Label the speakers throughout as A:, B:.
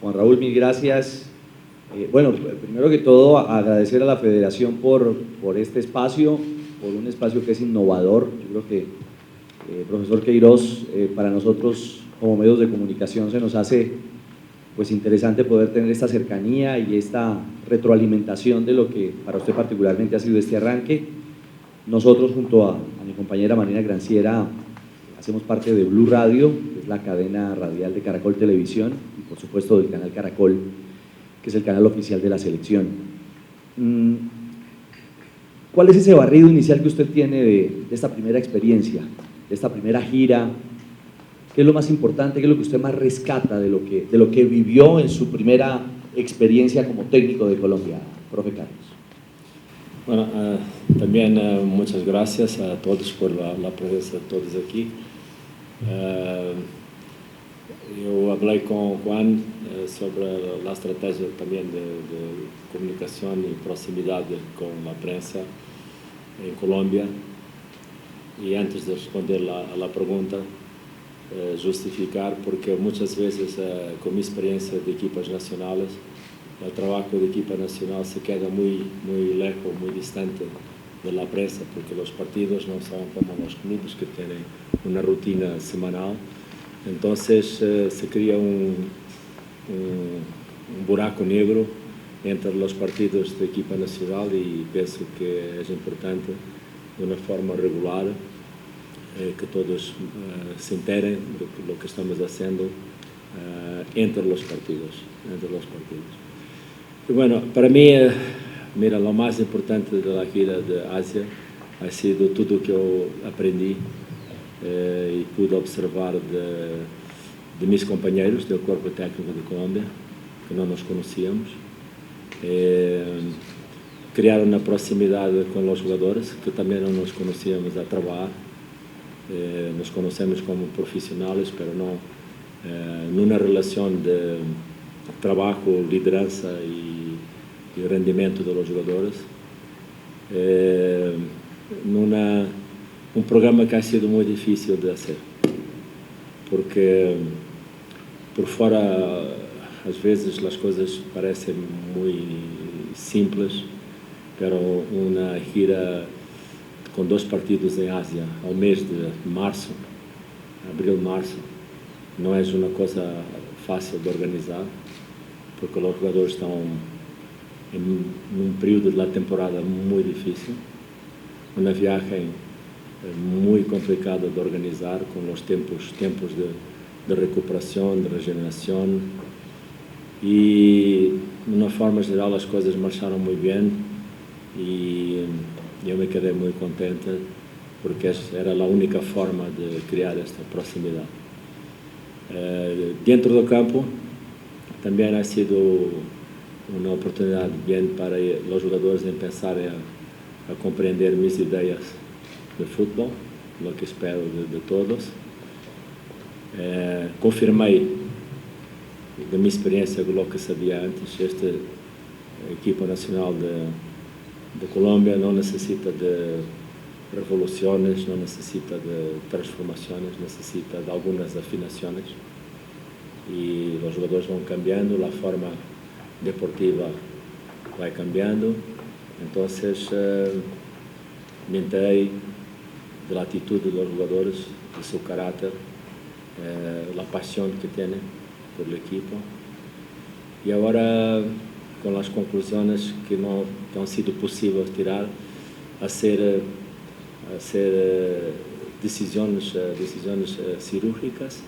A: Juan Raúl, mil gracias. Bueno, primero que todo, agradecer a la Federación por este espacio, por un espacio que es innovador. Yo creo que, profesor Queiroz, para nosotros como medios de comunicación se nos hace pues interesante poder tener esta cercanía y esta retroalimentación de lo que para usted particularmente ha sido este arranque. Nosotros junto a mi compañera Marina Granciera hacemos parte de Blue Radio, que es la cadena radial de Caracol Televisión, y por supuesto del canal Caracol, que es el canal oficial de la selección. ¿Cuál es ese barrido inicial que usted tiene de esta primera experiencia, de esta primera gira? ¿Qué es lo más importante, qué es lo que usted más rescata de lo que vivió en su primera experiencia como técnico de Colombia, profe Carlos?
B: Bueno, también muchas gracias a todos por la presencia de todos aquí. Yo hablé con Juan sobre la estrategia también de comunicación y proximidad con la prensa en Colombia. Y antes de responder a la pregunta, justificar, porque muchas veces con mi experiencia de equipas nacionales, el trabajo de equipa nacional se queda muy lejos, muy distante de la prensa, porque los partidos no son como los clubes que tienen una rutina semanal. Entonces se crea un buraco negro entre los partidos de equipa nacional y pienso que es importante de una forma regular que todos se enteren de lo que estamos haciendo entre los partidos. Y bueno, para mí, mira, lo más importante de la gira de Asia ha sido todo que yo aprendí y pude observar de mis compañeros del cuerpo técnico de Colombia, que no nos conocíamos. Crear una proximidad con los jugadores, que también no nos conocíamos a trabajar. Nos conocemos como profesionales, pero no en una relación de trabajo, lideranza y rendimiento de los jugadores. Un programa que ha sido muy difícil de hacer, porque por fuera às vezes las cosas parecen muy simples, pero una gira con 2 partidos en Asia al mes de marzo, abril-marzo, no es una cosa fácil de organizar, porque los jugadores están en un periodo de la temporada muy difícil, una viaje muy complicada de organizar, con los tiempos de recuperación, de regeneración, y de una forma geral las cosas marcharon muy bien y yo me quedé muy contenta porque era la única forma de crear esta proximidad. Dentro del campo también ha sido una oportunidad bien para los jugadores empezar a comprender mis ideas de fútbol, lo que espero de todos. Confirmé de mi experiencia lo que sabía antes. Esta equipo nacional de Colombia no necesita de revoluciones, no necesita de transformaciones, necesita de algunas afinaciones y los jugadores van cambiando, la forma deportiva va cambiando. Entonces me enteré de la actitud de los jugadores, de su carácter, la pasión que tienen por el equipo, y ahora con las conclusiones que no han sido posibles tirar, hacer decisiones cirúrgicas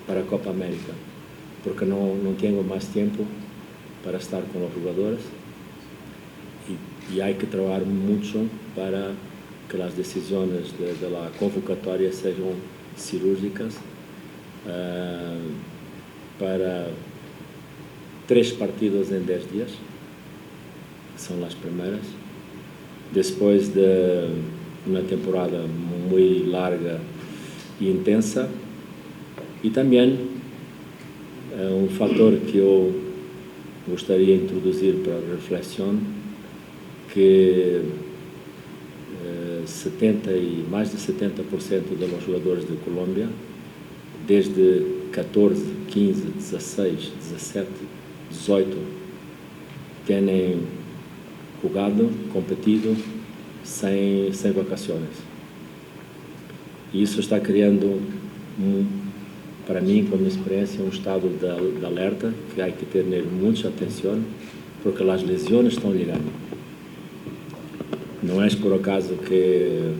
B: para a Copa América, porque no tengo más tiempo para estar con los jugadores y hay que trabajar mucho para que las decisiones de la convocatoria sean cirúrgicas para 3 partidos en 10 días, son las primeras, después de una temporada muy larga e intensa. Y también un factor que yo gustaría introducir para reflexión, que más de 70% de los jugadores de Colombia, desde 14, 15, 16, 17, 18 têm jugado, competido sem vacações. E isso está criando, para mim, com a minha experiência, um estado de alerta que há que ter muita atenção, porque as lesões estão ligando. Não é por acaso que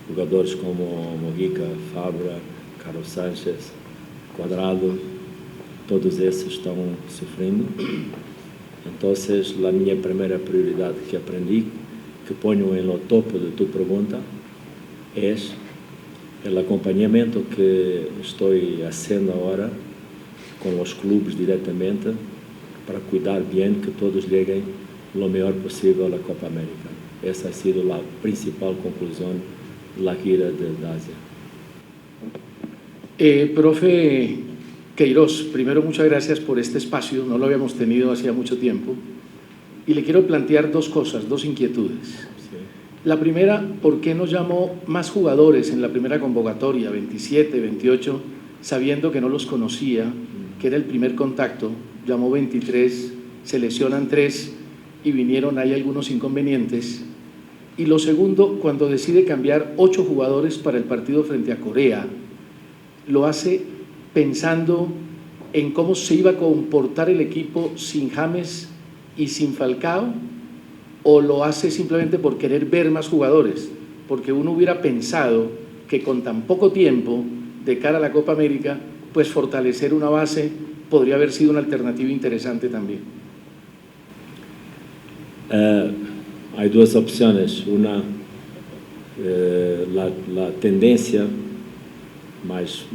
B: jogadores como Mojica, Fabra, Carlos Sánchez, Cuadrado, todos esses estão sofrendo. Então, a minha primeira prioridade que aprendi, que ponho no topo de tua pergunta, é o acompanhamento que estou fazendo agora com os clubes diretamente para cuidar bem que todos cheguem o melhor possível à Copa América. Essa ha sido a principal conclusão da gira da Ásia.
C: Profe Queiroz, primero muchas gracias por este espacio, no lo habíamos tenido hacía mucho tiempo, y le quiero plantear dos cosas, dos inquietudes.
B: Sí.
C: La primera, ¿por qué no llamó más jugadores en la primera convocatoria, 27, 28, sabiendo que no los conocía, que era el primer contacto? Llamó 23, se lesionan 3 y vinieron, hay algunos inconvenientes. Y lo segundo, cuando decide cambiar 8 jugadores para el partido frente a Corea, lo hace pensando en cómo se iba a comportar el equipo sin James y sin Falcao, o lo hace simplemente por querer ver más jugadores, porque uno hubiera pensado que con tan poco tiempo de cara a la Copa América, pues fortalecer una base podría haber sido una alternativa interesante también.
B: Hay dos opciones. Una, la tendencia mais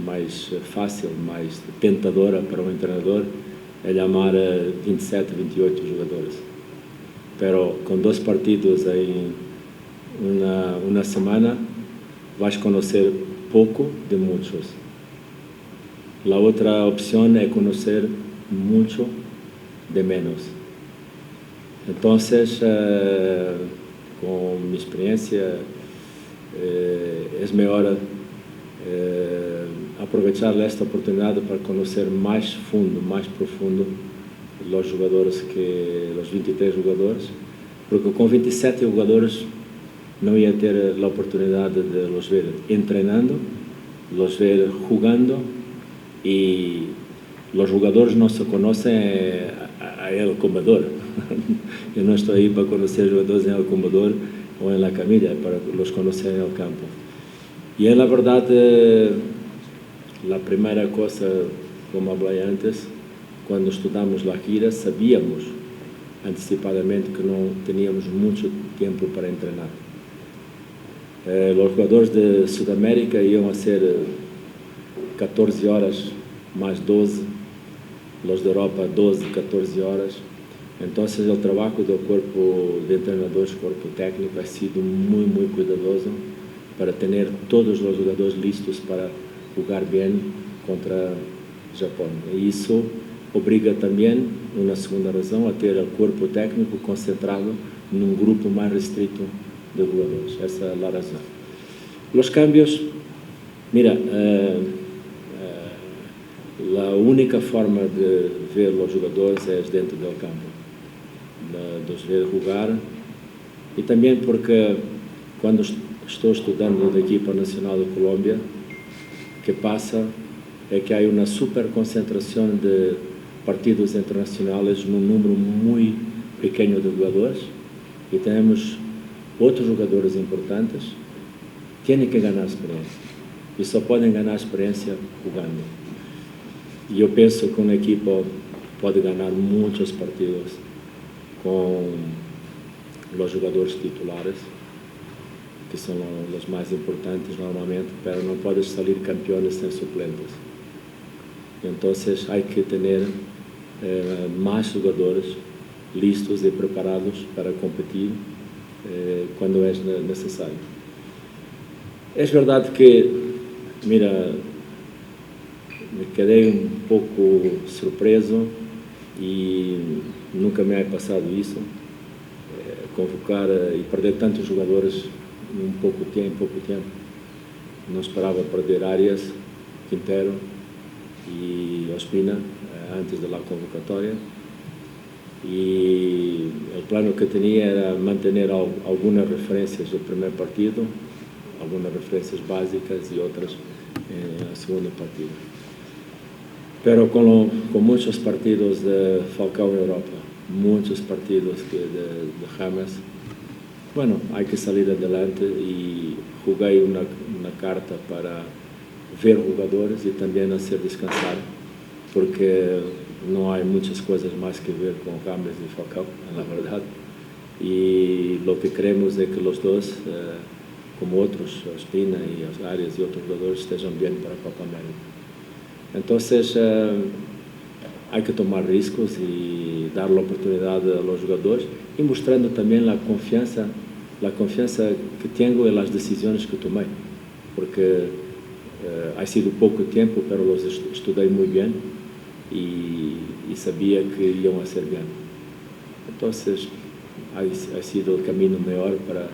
B: fácil, mais tentadora para um treinador é chamar 27, 28 jogadores. Pero com 2 partidos em uma semana, vais conhecer pouco de muitos. A outra opção é conhecer muito de menos. Então, com minha experiência, é melhor aproveitar esta oportunidade para conhecer mais fundo, mais profundo os jogadores, os 23 jogadores, porque com 27 jogadores não ia ter a oportunidade de os ver treinando, os ver jogando, e os jogadores não se conhecem a El Comedor. Eu não estou aí para conhecer jogadores em El Comedor ou em La Camilla, para os conhecer no campo. E é, na verdade, a primeira coisa, como falei antes, quando estudamos a gira, sabíamos antecipadamente que não teníamos muito tempo para treinar. Os jogadores de Sudamérica iam a ser 14 horas mais 12, os da Europa 12, 14 horas. Então, o trabalho do corpo de treinadores, corpo técnico, ha sido muito cuidadoso para ter todos os jogadores listos para jogar bem contra o Japão. E isso obriga também, uma segunda razão, a ter o corpo técnico concentrado num grupo mais restrito de jogadores. Essa é a razão. Os cambios, mira, a única forma de ver os jogadores é dentro do campo, de os ver jogar, e também porque quando estou estudando a equipa nacional da Colômbia, o que passa é que há uma super concentração de partidos internacionais num número muito pequeno de jogadores, e temos outros jogadores importantes que têm que ganhar experiência, e só podem ganhar experiência jogando. E eu penso que uma equipa pode ganhar muitos partidos com os jogadores titulares, que são os mais importantes normalmente, mas não podes sair campeões sem suplentes. Então, há que ter mais jogadores listos e preparados para competir quando é necessário. É verdade que, mira, me quedei pouco surpreso e nunca me ha passado isso, convocar e perder tantos jogadores em pouco tempo. Não esperava perder Arias, Quintero, Ospina antes de la convocatoria, y el plano que tenía era mantener algunas referencias del primer partido, algunas referencias básicas y otras en el segundo partido. Pero con muchos partidos de Falcao en Europa, muchos partidos de James, bueno, hay que salir adelante, y jugué una carta para ver jugadores y también hacer descansar, porque no hay muchas cosas más que ver con James y Falcao, la verdad. Y lo que queremos es que los dos, como otros, Ospina y Arias y otros jugadores, estén bien para Copa América. Entonces, hay que tomar riesgos y dar la oportunidad a los jugadores, y mostrando también la confianza que tengo en las decisiones que tomé, porque ha sido poco tiempo, pero los estudié muy bien y sabía que iban a ser bien. Entonces, ha sido el camino mejor para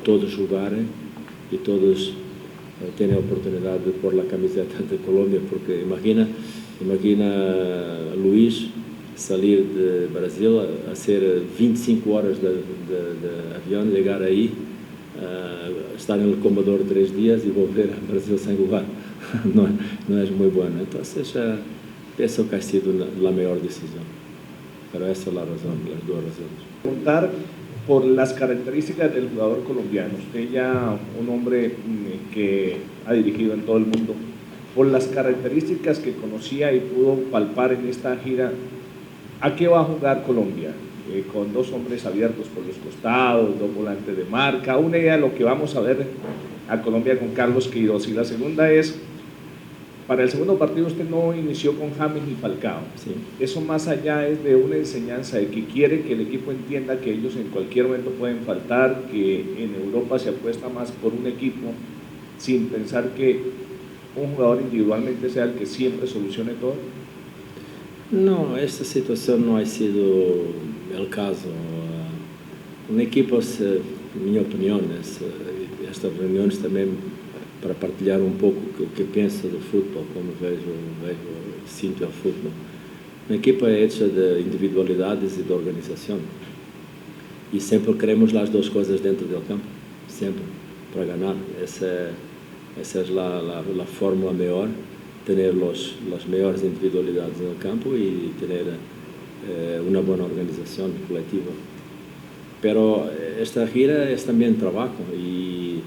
B: todos jugar y todos tener oportunidad de por la camiseta de Colombia, porque imagina Luis salir de Brasil, hacer 25 horas de avión, llegar ahí, estar en el Comodoro 3 días y volver a Brasil sin jugar. No es muy bueno. Entonces, pienso que ha sido la mejor decisión. Pero esa es la razón, las dos razones.
D: Preguntar por las características del jugador colombiano. Usted ya un hombre que ha dirigido en todo el mundo, por las características que conocía y pudo palpar en esta gira, ¿a qué va a jugar Colombia? Con dos hombres abiertos por los costados, dos volantes de marca, una idea de lo que vamos a ver a Colombia con Carlos Queiroz. Y la segunda es, para el segundo partido usted no inició con James ni Falcao.
B: Sí.
D: Eso más allá es de una enseñanza de que quiere que el equipo entienda que ellos en cualquier momento pueden faltar, que en Europa se apuesta más por un equipo sin pensar que un jugador individualmente sea el que siempre solucione todo.
B: No, esta situación no ha sido el caso. Un equipo, en mi opinión, estas reuniones también para partilhar un poco o que pienso do fútbol, como sinto el fútbol. Una equipa é hecha de individualidades e de organização. E sempre queremos as duas coisas dentro do campo, sempre, para ganhar. Essa é a fórmula melhor, ter as melhores individualidades no campo e ter uma boa organização coletiva. Pero esta gira é também trabalho e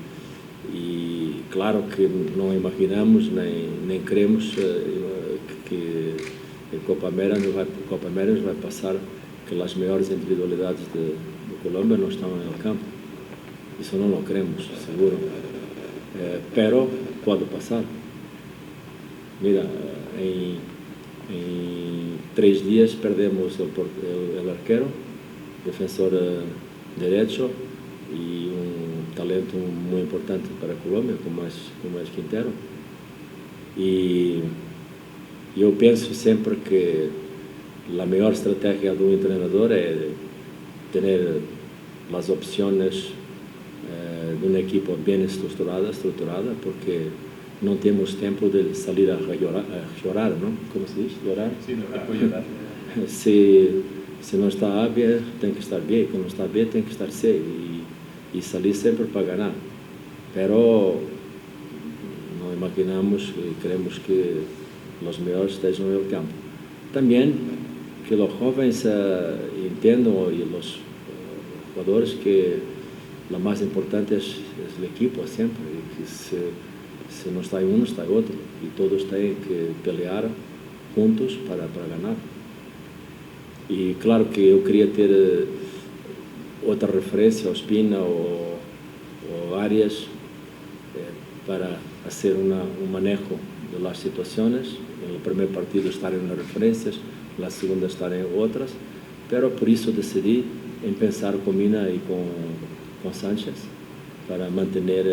B: claro que não imaginamos nem queremos que a Copa América vai passar que as melhores individualidades de Colômbia não estão no campo. Isso não lo queremos, seguro. Pero pode passar. Mira, em 3 dias perdemos o arquero, defensor derecho e talento muito importante para a Colômbia, como é Quintero. E eu penso sempre que a melhor estratégia de treinador é ter as opções de uma equipa bem estruturada, porque não temos tempo de sair a chorar, não? Como se diz? Llorar?
D: Sim, não tem que llorar.
B: Se não está bem, tem que estar bem. Quando não está bem, tem que estar C. E salir sempre para ganhar. Pero não imaginamos e queremos que os melhores estejam no campo. Também que os jovens entendam e os jogadores que o mais importante é o equipo sempre, e que se não está um, está outro, e todos têm que pelear juntos para ganhar. E claro que eu queria ter outra referência, Ospina ou Arias, para fazer um manejo das situações. No primeiro partido estarem nas referências, na segunda estarem outras, pero por isso decidi em pensar com Mina e com Sánchez para manter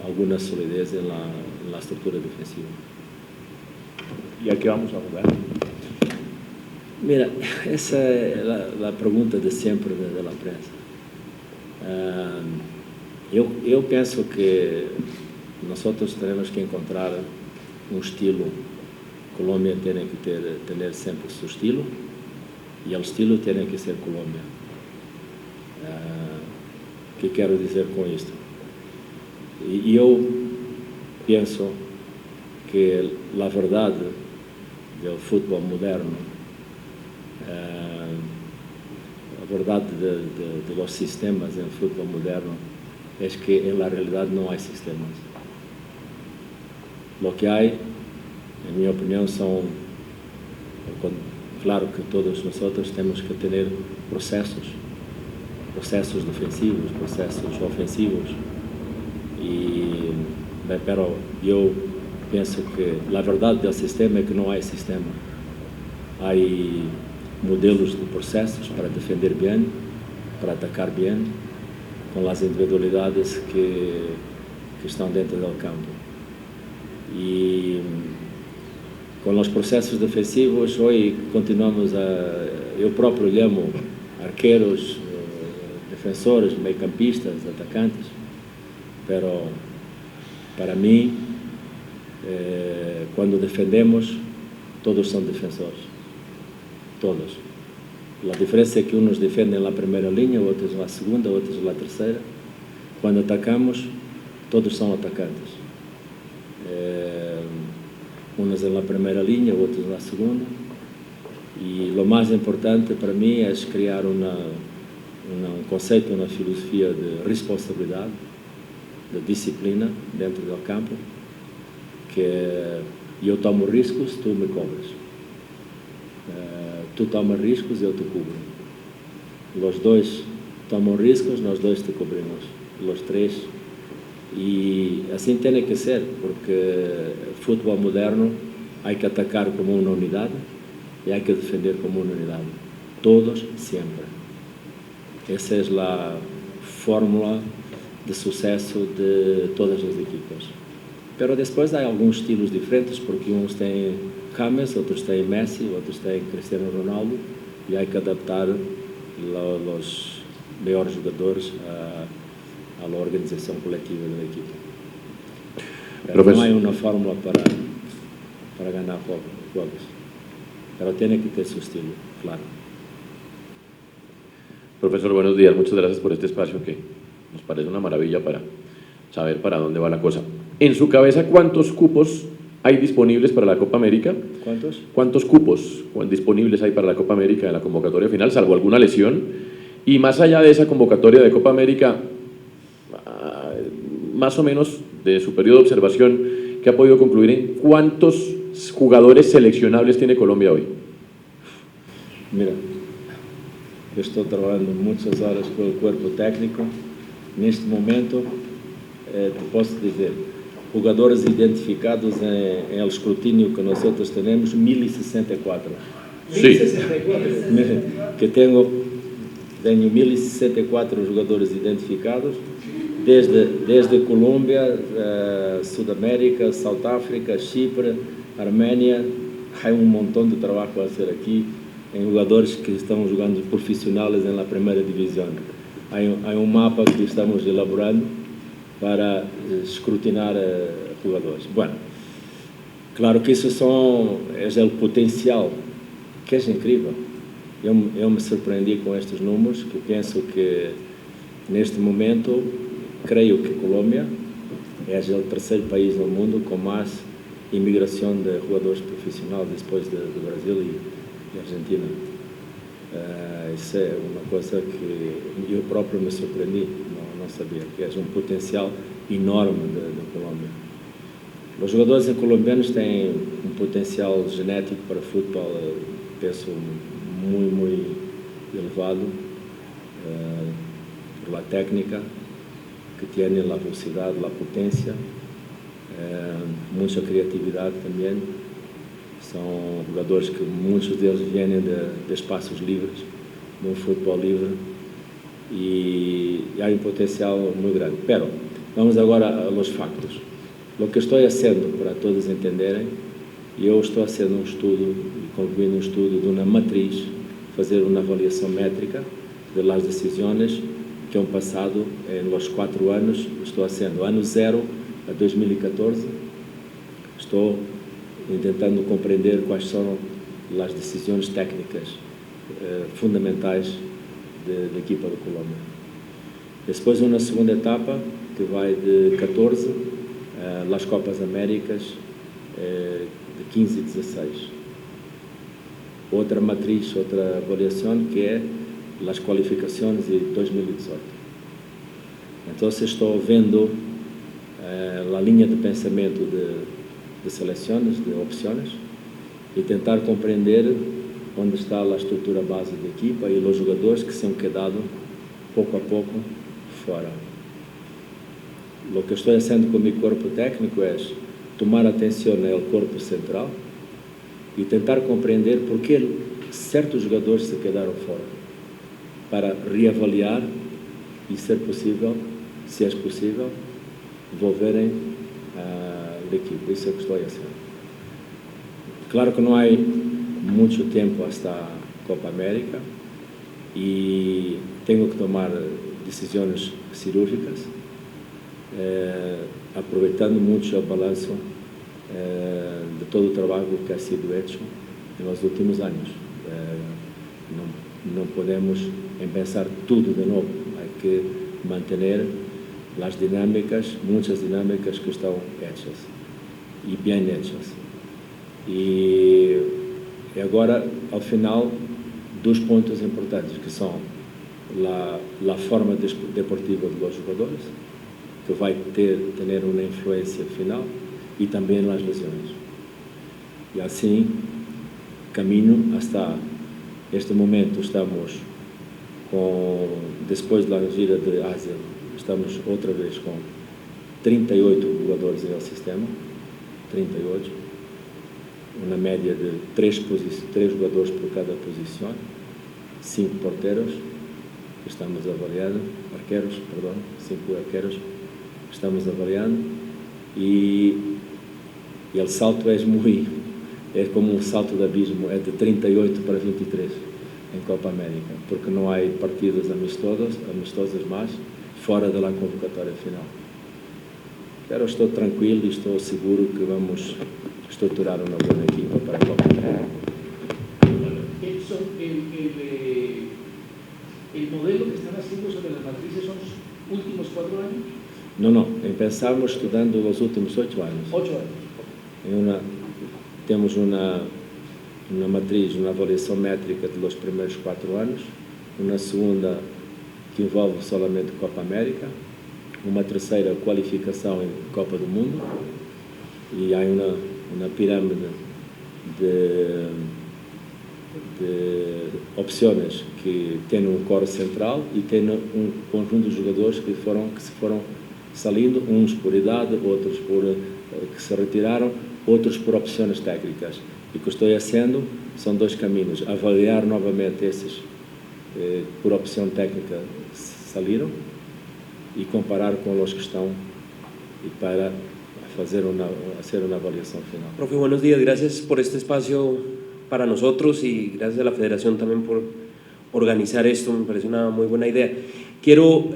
B: alguma solidez na estrutura defensiva.
D: ¿Y a qué vamos a jugar?
B: Mira, esa es la pregunta de siempre de la prensa. Yo pienso que nosotros tenemos que encontrar un estilo Colômbia tem que ter sempre seu estilo, e o estilo tem que ser Colômbia. O que quero dizer com isto? E eu penso que a verdade do futebol moderno, a verdade de los sistemas em futebol moderno, é que na realidade não há sistemas. Lo que há, em minha opinião, são, claro que todos nós temos que ter processos defensivos, processos ofensivos, pero eu penso que a verdade do sistema é que não há sistema. Há modelos de processos para defender bem, para atacar bem, com as individualidades que estão dentro do campo. E com os processos defensivos, hoje continuamos eu próprio llamo arqueiros, defensores, meio-campistas, atacantes, pero para mim, quando defendemos, todos são defensores, todos. A diferença é que uns defendem na primeira linha, outros na segunda, outros na terceira. Quando atacamos, todos são atacantes. Uns na primeira linha, outros na segunda. E o mais importante para mim é criar um conceito, uma filosofia de responsabilidade, de disciplina dentro do campo, que eu tomo riscos, tu me cobras. Tu tomas riscos e eu te cubro. Os dois tomam riscos, nós dois te cobrimos. Os três. E assim tem que ser, porque futebol moderno há que atacar como uma unidade e há que defender como uma unidade. Todos, sempre. Essa é a fórmula de sucesso de todas as equipas. Pero depois há alguns estilos diferentes, porque uns têm James, outros têm Messi, outros têm Cristiano Ronaldo, e há que adaptar os melhores jogadores à organização coletiva da equipa. Não há uma fórmula para ganhar jogos, pero tem que ter seu estilo, claro.
E: Profesor, buenos días. Muchas gracias por este espacio que nos parece una maravilla para saber para dónde va la cosa. En su cabeza, ¿cuántos cupos hay disponibles para la Copa América?
B: ¿Cuántos?
E: ¿Cuántos cupos disponibles hay para la Copa América en la convocatoria final, salvo alguna lesión? Y más allá de esa convocatoria de Copa América, más o menos de su periodo de observación, ¿qué ha podido concluir en cuántos jugadores seleccionables tiene Colombia hoy?
B: Mira, eu estou trabalhando muitas horas com o corpo técnico. Neste momento, te posso dizer, jogadores identificados em el escrutínio que nós temos, 1064.
E: Sí.
B: Que tenho 1064 jogadores identificados, desde Colômbia, Sudamérica, South África, Chipre, Arménia. Há montão de trabalho a fazer aqui em jogadores que estão jogando profissionais na primeira divisão. Há mapa que estamos elaborando para escrutinar jogadores. Bueno, claro que isso é o potencial, que é incrível. Eu me surpreendi com estes números, que penso que neste momento, creio que Colômbia é o terceiro país no mundo com mais imigração de jogadores profissionais depois do Brasil e Argentina. Isso é uma coisa que eu próprio me surpreendi, não sabia, que é um potencial enorme da Colômbia. Os jogadores colombianos têm um potencial genético para futebol, penso, muito elevado, por la técnica que têm, a velocidade, a potência, muita criatividade também. São jogadores que muitos deles vêm de espaços livres, de um futebol livre, e há um potencial muito grande. Pero, vamos agora aos factos. O que estou fazendo, para todos entenderem, eu estou fazendo um estudo, concluindo um estudo de uma matriz, fazer uma avaliação métrica das decisões que han passado nos 4 anos. Estou fazendo ano 0 a 2014, estou intentando compreender quais são as decisões técnicas fundamentais da equipa da Colômbia. Depois, uma segunda etapa que vai de 14 às Copas Américas de 15 e 16. Outra matriz, outra avaliação que é as qualificações de 2018. Então, estou vendo a linha de pensamento de seleções, de opções, e tentar compreender onde está a estrutura base da equipa e os jogadores que se han quedado pouco a pouco fora. O que estou fazendo com o meu corpo técnico é tomar atenção ao corpo central e tentar compreender por que certos jogadores se quedaram fora, para reavaliar e, se é possível, volverem à equipa. Isso é o que estou fazendo. Claro que não há muito tempo hasta a Copa América e tenho que tomar decisões cirúrgicas, aproveitando muito o balanço de todo o trabalho que ha sido feito nos últimos anos. Não podemos pensar tudo de novo, há que manter as dinâmicas, muitas dinâmicas que estão hechas e bem hechas. E agora, ao final, dois pontos importantes, que são a forma deportiva dos jogadores, que vai ter uma influência final, e também as lesões. E assim, caminho hasta este momento, estamos depois da gira de Ásia, estamos outra vez com 38 jogadores no sistema, 38, uma média de 3 jogadores por cada posição, 5 porteros, que estamos avaliando, 5 arqueiros, que estamos avaliando, e o salto é como um salto de abismo, é de 38 para 23 em Copa América, porque não há partidas amistosas mais fora da convocatória final. Pero estou tranquilo e estou seguro que vamos estruturar uma boa equipa para a Copa América.
C: Edson, el modelo que están haciendo sobre las matrices son los últimos 4 años?
B: Não, empezamos estudando os últimos 8 anos.
C: 8 anos.
B: Temos uma matriz, uma avaliação métrica dos primeiros 4 anos, uma segunda que envolve solamente Copa América, uma terceira qualificação em Copa do Mundo, e há uma pirâmide de opções que tem um core central e tem um conjunto de jogadores que se foram saindo, uns por idade, outros que se retiraram, outros por opções técnicas. E o que estou fazendo são 2 caminhos: avaliar novamente esses por opção técnica saíram e comparar com os que estão, e para hacer una avaliación final.
F: Profe, buenos días, gracias por este espacio para nosotros y gracias a la Federación también por organizar esto, me parece una muy buena idea. Quiero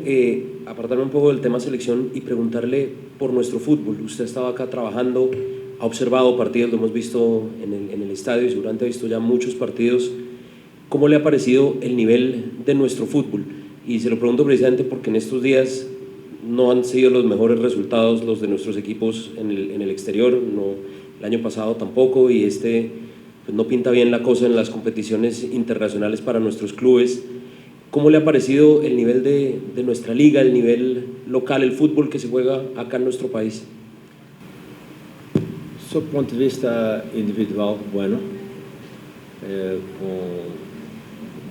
F: apartarme un poco del tema selección y preguntarle por nuestro fútbol. Usted estaba acá trabajando, ha observado partidos, lo hemos visto en el estadio y seguramente ha visto ya muchos partidos. ¿Cómo le ha parecido el nivel de nuestro fútbol? Y se lo pregunto precisamente porque en estos días no han sido los mejores resultados los de nuestros equipos en el exterior, no, el año pasado tampoco, y pues no pinta bien la cosa en las competiciones internacionales para nuestros clubes. ¿Cómo le ha parecido el nivel de nuestra liga, el nivel local, el fútbol que se juega acá en nuestro país?
B: Sob o ponto de vista individual, bueno, com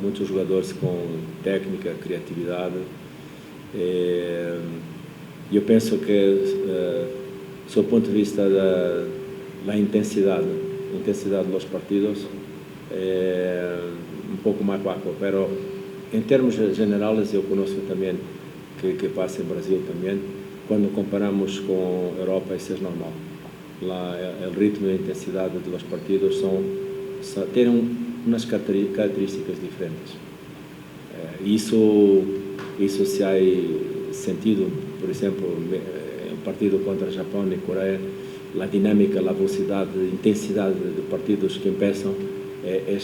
B: muitos jogadores com técnica, criatividade. Eu penso que, sob o ponto de vista da intensidade dos partidos, é um pouco mais baixo, mas em termos generais eu conheço também que passa em Brasil também. Quando comparamos com a Europa, isso é normal. Lá, o ritmo e a intensidade dos partidos têm umas características diferentes. Isso se ha sentido, por exemplo, em partido contra Japão e Coreia, a dinâmica, a velocidade, a intensidade de partidos que começam é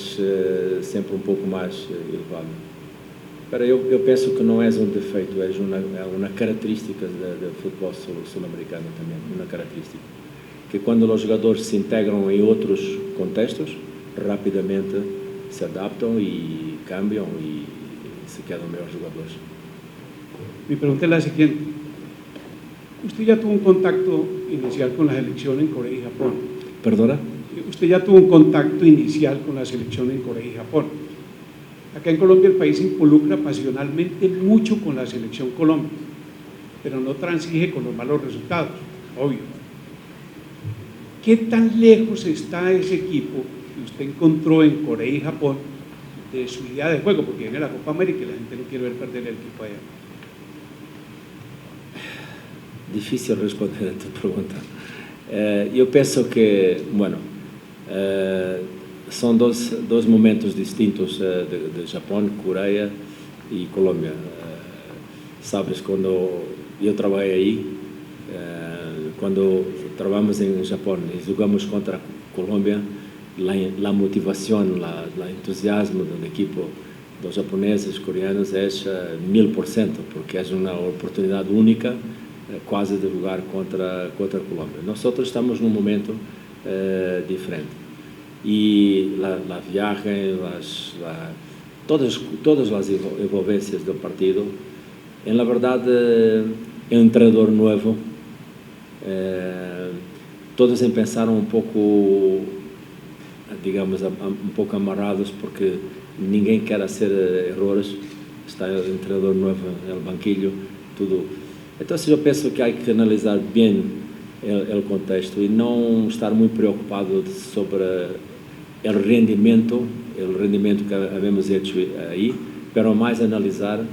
B: sempre um pouco mais elevada. Pero eu penso que não é um defeito, é uma característica do futebol sul-americano também, uma característica. Que quando os jogadores se integram em outros contextos, rapidamente se adaptam e cambiam e se quedam melhores jogadores.
G: Mi pregunta es la siguiente. Usted ya tuvo un contacto inicial con la selección en Corea y Japón.
B: Perdona?
G: Usted ya tuvo un contacto inicial con la selección en Corea y Japón. Acá en Colombia el país se involucra pasionalmente mucho con la selección Colombia, pero no transige con los malos resultados, obvio. ¿Qué tan lejos está ese equipo que usted encontró en Corea y Japón de su idea de juego? Porque viene la Copa América y la gente no quiere ver perder el equipo allá.
B: Difícil responder a tu pergunta. Eu penso que, bueno, são dois momentos distintos de Japão, Coreia e Colômbia. Sabes, quando eu trabalhei aí, quando trabalhamos em Japão e jogamos contra a Colômbia, a motivação, o entusiasmo do equipo dos japoneses, coreanos é 1000%, porque é uma oportunidade única quase de jogar contra a Colômbia. Nós estamos num momento diferente. E a viagem, todas as envolvências do partido, na verdade, é um treinador novo. Todos pensaram um pouco, digamos, um pouco amarrados, porque ninguém quer fazer erros. Está um treinador novo no banquilho, tudo. Então, eu penso que há que analisar bem o contexto e não estar muito preocupado sobre o rendimento que havemos hecho aí, mas mais analisar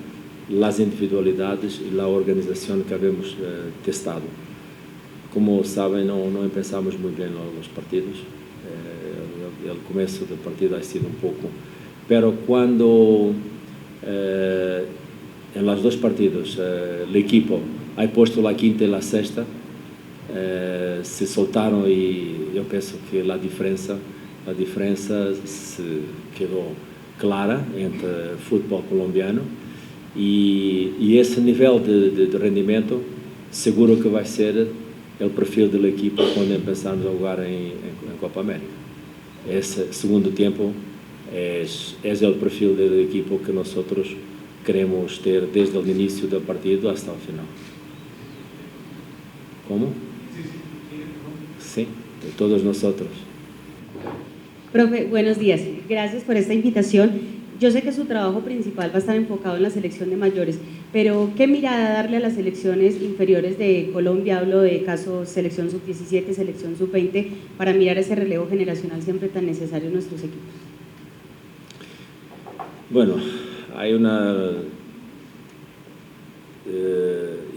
B: as individualidades e a organização que havemos testado. Como sabem, não pensamos muito bem nos partidos. O começo do partido ha sido um pouco, mas quando em los dois partidos o equipo ha posto a quinta e a sexta, se soltaram e eu penso que a diferença se quedou clara entre o futebol colombiano e esse nível de rendimento seguro que vai ser o perfil da equipa quando pensarmos a jogar em Copa América. Esse segundo tempo é o perfil da equipa que nós queremos ter desde o início do partido até o final. ¿Cómo? Sí, de todos nosotros.
H: Profe, buenos días. Gracias por esta invitación. Yo sé que su trabajo principal va a estar enfocado en la selección de mayores, pero ¿qué mirada darle a las selecciones inferiores de Colombia? Hablo de caso selección sub-17, selección sub-20, para mirar ese relevo generacional siempre tan necesario en nuestros equipos.
B: Bueno, hay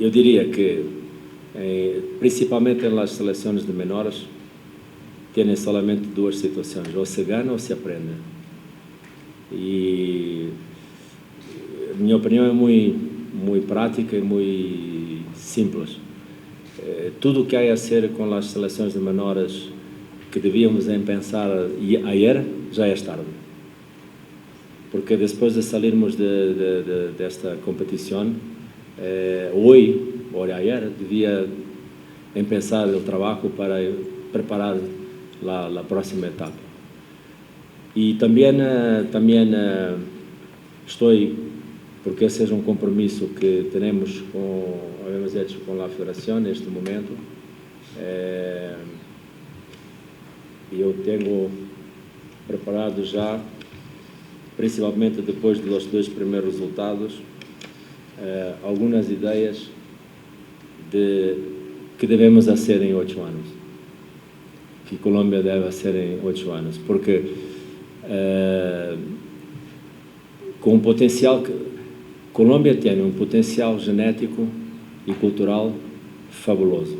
B: yo diría que principalmente en las selecciones de menores tienen solamente dos situaciones: o se gana o se aprende. Y mi opinión es muy práctica y muy simple. Tudo que hay que hacer con las selecciones de menores que debíamos pensar ayer, ya es tarde. Porque después de salirmos de esta competición, hoy o ayer debía empezar el trabajo para preparar la próxima etapa. Y también estoy, porque ese es un compromiso que habíamos hecho con la federación en este momento, yo tengo preparado ya, principalmente después de los dos primeros resultados, algunas ideas que debemos hacer en 8 años, que Colombia debe hacer en 8 años, porque com potencial, Colômbia tem um potencial genético e cultural fabuloso.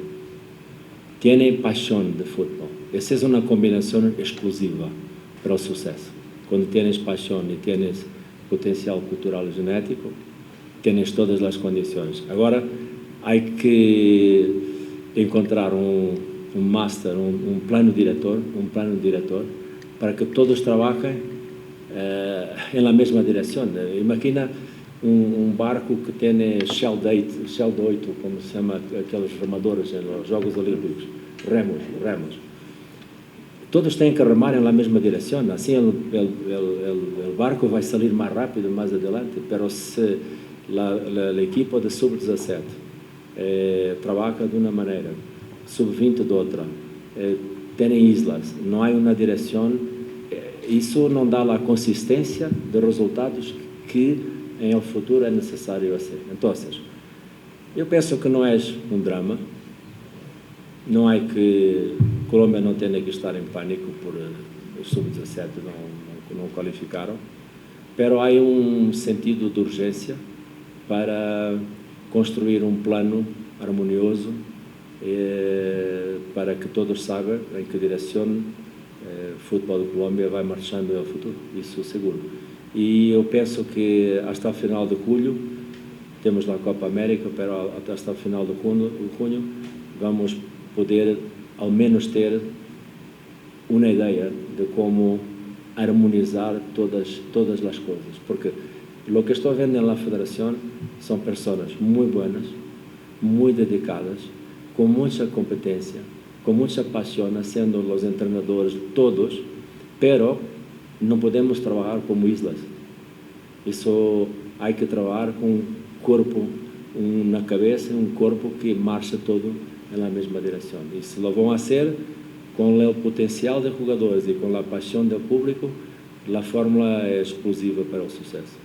B: Tem paixão de futebol. Essa é uma combinação exclusiva para o sucesso. Quando tens paixão e tens potencial cultural e genético, tens todas as condições. Agora, há que encontrar un máster, un plano director, para que todos trabajen en la misma dirección. Imagina un barco que tiene Shell 8, como se llama aqueles remadores en los Juegos Olímpicos, remos. Todos tienen que remar en la misma dirección, así el barco va a salir más rápido más adelante, pero si el equipo de sub-17 trabaja de una manera, sub-20 de otra, tiene islas, no hay una dirección, eso no da la consistencia de resultados que en el futuro es necesario hacer. Entonces, yo pienso que no es un drama, no hay que, Colombia no tiene que estar en pánico por el sub-17 no cualificaron, pero hay un sentido de urgencia para construir un plano armonioso para que todos saibam en qué dirección el fútbol de Colombia va marchando en el futuro, eso seguro. Y yo pienso que hasta el final de julio, tenemos la Copa América, pero hasta el final de junio vamos a poder al menos ter una idea de cómo armonizar todas las cosas, porque lo que estoy viendo en la federación son personas muy buenas, muy dedicadas, con mucha competencia, con mucha pasión, haciendo los entrenadores todos, pero no podemos trabajar como islas. Eso hay que trabajar con un cuerpo, una cabeza, un cuerpo que marcha todo en la misma dirección. Y si lo van a hacer con el potencial de jugadores y con la pasión del público, la fórmula es exclusiva para el suceso.